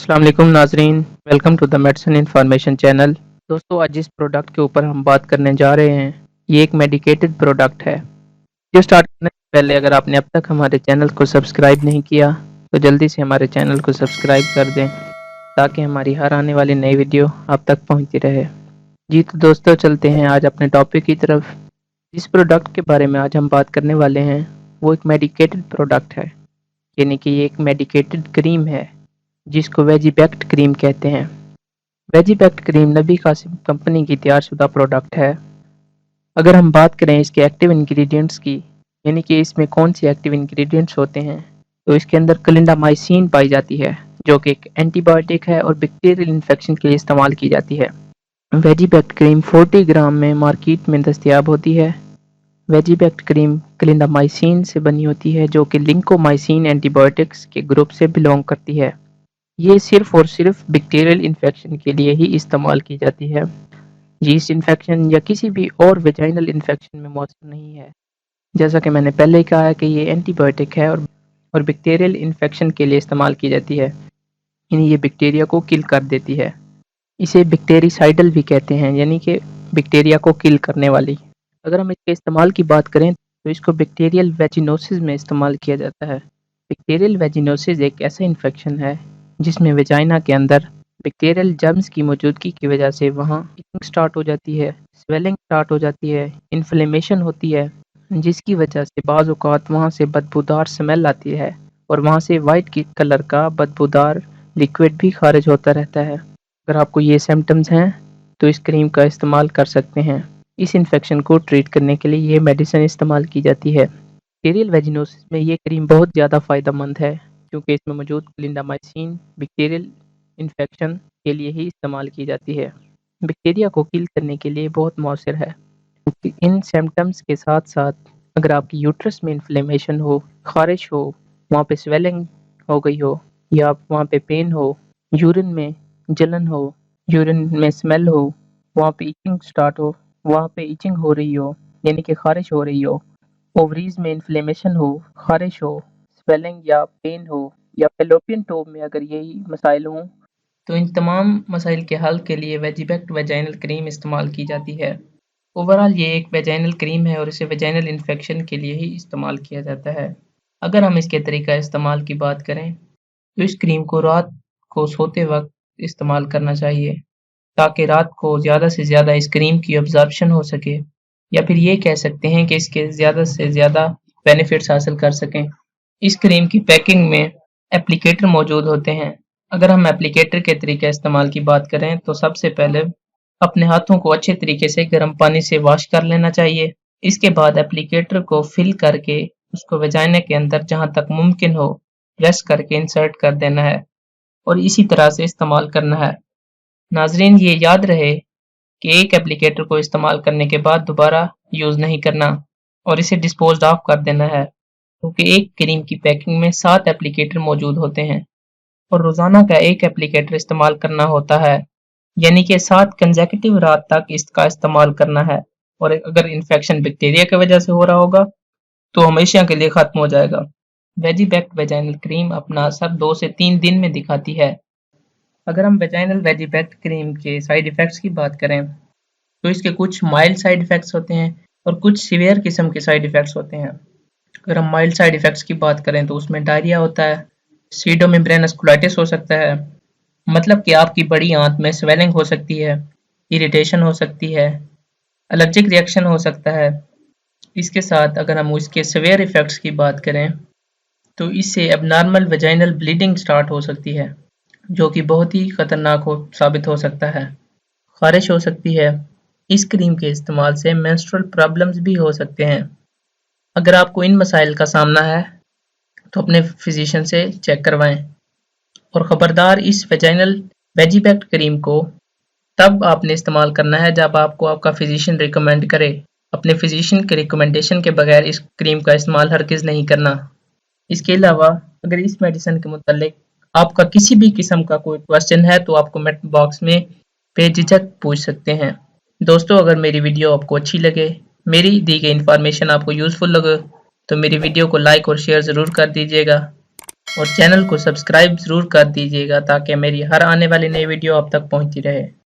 अस्सलाम वालेकुम नाजरीन, welcome to the medicine information channel. दोस्तों, आज जिस प्रोडक्ट के ऊपर हम बात करने जा रहे हैं ये एक मेडिकेटेड प्रोडक्ट है। जो स्टार्ट करने से पहले अगर आपने अब तक हमारे चैनल को सब्सक्राइब नहीं किया तो जल्दी से हमारे चैनल को सब्सक्राइब कर दें ताकि हमारी हर आने वाली नई वीडियो आप तक पहुंचती रहे। जी तो दोस्तों, चलते हैं आज अपने टॉपिक की तरफ। जिस प्रोडक्ट के बारे में आज हम बात करने वाले हैं वो एक मेडिकेटेड प्रोडक्ट है, यानी कि ये एक मेडिकेटेड क्रीम है जिसको वेजिबैक्ट क्रीम कहते हैं। वेजिबैक्ट क्रीम नबी कासिम कंपनी की तैयारशुदा प्रोडक्ट है। अगर हम बात करें इसके एक्टिव इंग्रेडिएंट्स की, यानी कि इसमें कौन सी एक्टिव इंग्रेडिएंट्स होते हैं, तो इसके अंदर क्लिंडामाइसिन पाई जाती है जो कि एक एंटीबायोटिक है और बैक्टीरियल इन्फेक्शन के लिए इस्तेमाल की जाती है। वेजिबैक्ट क्रीम 40 ग्राम में मार्केट में दस्तयाब होती है। वेजिबैक्ट क्रीम क्लिंडामाइसिन से बनी होती है जो कि लिंकोमाइसिन एंटीबायोटिक्स के ग्रुप से बिलोंग करती है। ये सिर्फ और सिर्फ बैक्टीरियल इन्फेक्शन के लिए ही इस्तेमाल की जाती है। यीस्ट इन्फेक्शन या किसी भी और वेजाइनल इन्फेक्शन में मौसर नहीं है। जैसा कि मैंने पहले ही कहा है कि ये एंटीबायोटिक है और बैक्टीरियल इन्फेक्शन के लिए इस्तेमाल की जाती है, यानी ये बैक्टीरिया को किल कर देती है। इसे बैक्टीरिसाइडल भी कहते हैं, यानी कि बैक्टीरिया को किल करने वाली। अगर हम इसके इस्तेमाल की बात करें तो इसको बैक्टीरियल वेजिनोसिस में इस्तेमाल किया जाता है। बैक्टीरियल वेजिनोसिस एक ऐसा इन्फेक्शन है जिसमें वेजाइना के अंदर बैक्टीरियल जर्म्स की मौजूदगी की वजह से वहाँ इचिंग स्टार्ट हो जाती है, स्वेलिंग स्टार्ट हो जाती है, इन्फ्लेमेशन होती है, जिसकी वजह से बाज़ औक़ात वहाँ से बदबूदार स्मेल आती है और वहाँ से वाइट की कलर का बदबूदार लिक्विड भी खारिज होता रहता है। अगर आपको ये सिम्टम्स हैं तो इस क्रीम का इस्तेमाल कर सकते हैं। इस इन्फेक्शन को ट्रीट करने के लिए ये मेडिसिन इस्तेमाल की जाती है। बैक्टीरियल वेजिनोसिस में ये क्रीम बहुत ज़्यादा फ़ायदेमंद है क्योंकि इसमें मौजूद क्लिंडामाइसिन बैक्टीरियल इन्फेक्शन के लिए ही इस्तेमाल की जाती है। बैक्टीरिया को किल करने के लिए बहुत मौसर है। क्योंकि इन सिम्टम्स के साथ साथ अगर आपकी यूट्रस में इन्फ्लेमेशन हो, खारिश हो, वहाँ पे स्वेलिंग हो गई हो या वहाँ पे पेन हो, यूरिन में जलन हो, यूरिन में स्मेल हो, वहाँ पे इचिंग स्टार्ट हो, वहाँ पे इचिंग हो रही हो यानी कि खारिश हो रही हो, ओवरीज में इन्फ्लेमेशन हो, खारिश हो, स्वेलिंग या पेन हो या फेलोपियन ट्यूब में अगर यही मसाइल हों, तो इन तमाम मसाइल के हल के लिए वेजिबैक्ट वेजाइनल क्रीम इस्तेमाल की जाती है। ओवरऑल ये एक वेजाइनल क्रीम है और इसे वेजाइनल इन्फेक्शन के लिए ही इस्तेमाल किया जाता है। अगर हम इसके तरीका इस्तेमाल की बात करें तो इस क्रीम को रात को सोते वक्त इस्तेमाल करना चाहिए ताकि रात को ज़्यादा से ज़्यादा इस क्रीम की अब्जॉर्प्शन हो सके, या फिर ये कह सकते हैं कि इसके ज़्यादा से ज़्यादा बेनिफिट्स हासिल कर सकें। इस क्रीम की पैकिंग में एप्लीकेटर मौजूद होते हैं। अगर हम एप्लीकेटर के तरीके इस्तेमाल की बात करें तो सबसे पहले अपने हाथों को अच्छे तरीके से गर्म पानी से वॉश कर लेना चाहिए। इसके बाद एप्लीकेटर को फिल करके उसको वजाइना के अंदर जहाँ तक मुमकिन हो प्रेस करके इंसर्ट कर देना है और इसी तरह से इस्तेमाल करना है। नाजरीन, ये याद रहे कि एक एप्लीकेटर को इस्तेमाल करने के बाद दोबारा यूज़ नहीं करना और इसे डिस्पोज ऑफ कर देना है, क्योंकि एक क्रीम की पैकिंग में 7 एप्लीकेटर मौजूद होते हैं और रोज़ाना का एक एप्लीकेटर इस्तेमाल करना होता है, यानी कि 7 कंसेक्यूटिव रात तक इसका इस्तेमाल करना है। और अगर इन्फेक्शन बैक्टीरिया की वजह से हो रहा होगा तो हमेशा के लिए ख़त्म हो जाएगा। वेजिबैक्ट वेजाइनल क्रीम अपना असर 2 से 3 दिन में दिखाती है। अगर हम वेजाइनल वेजिबैक्ट क्रीम के साइड इफ़ेक्ट्स की बात करें तो इसके कुछ माइल्ड साइड इफ़ेक्ट्स होते हैं और कुछ सीवियर किस्म के साइड इफ़ेक्ट्स होते हैं। अगर हम माइल्ड साइड इफ़ेक्ट्स की बात करें तो उसमें डायरिया होता है, सीडोमेम्ब्रेनस कोलाइटिस हो सकता है, मतलब कि आपकी बड़ी आंत में स्वेलिंग हो सकती है, इरिटेशन हो सकती है, एलर्जिक रिएक्शन हो सकता है। इसके साथ अगर हम उसके सीवियर इफ़ेक्ट्स की बात करें तो इससे एबनॉर्मल वेजाइनल ब्लीडिंग स्टार्ट हो सकती है जो कि बहुत ही ख़तरनाक साबित हो सकता है। खारिश हो सकती है। इस क्रीम के इस्तेमाल से मेंस्ट्रुअल प्रॉब्लम्स भी हो सकते हैं। अगर आपको इन मसाइल का सामना है तो अपने फिजिशियन से चेक करवाएं और ख़बरदार, इस वेजाइनल वेजिबैक्ट क्रीम को तब आपने इस्तेमाल करना है जब आपको आपका फिजिशियन रिकमेंड करे। अपने फिजिशियन के रिकमेंडेशन के बगैर इस क्रीम का इस्तेमाल हरगिज़ नहीं करना। इसके अलावा अगर इस मेडिसिन के मुतालिक आपका किसी भी किस्म का कोई क्वेश्चन है तो आप कमेंट बॉक्स में बेझिझक पूछ सकते हैं। दोस्तों, अगर मेरी वीडियो आपको अच्छी लगे, मेरी दी गई इन्फॉर्मेशन आपको यूज़फुल लगे तो मेरी वीडियो को लाइक और शेयर ज़रूर कर दीजिएगा। اور چینل کو سبسکرائب ضرور کر دیجیے گا تاکہ میری ہر آنے والی نئی ویڈیو آپ تک پہنچتی رہے۔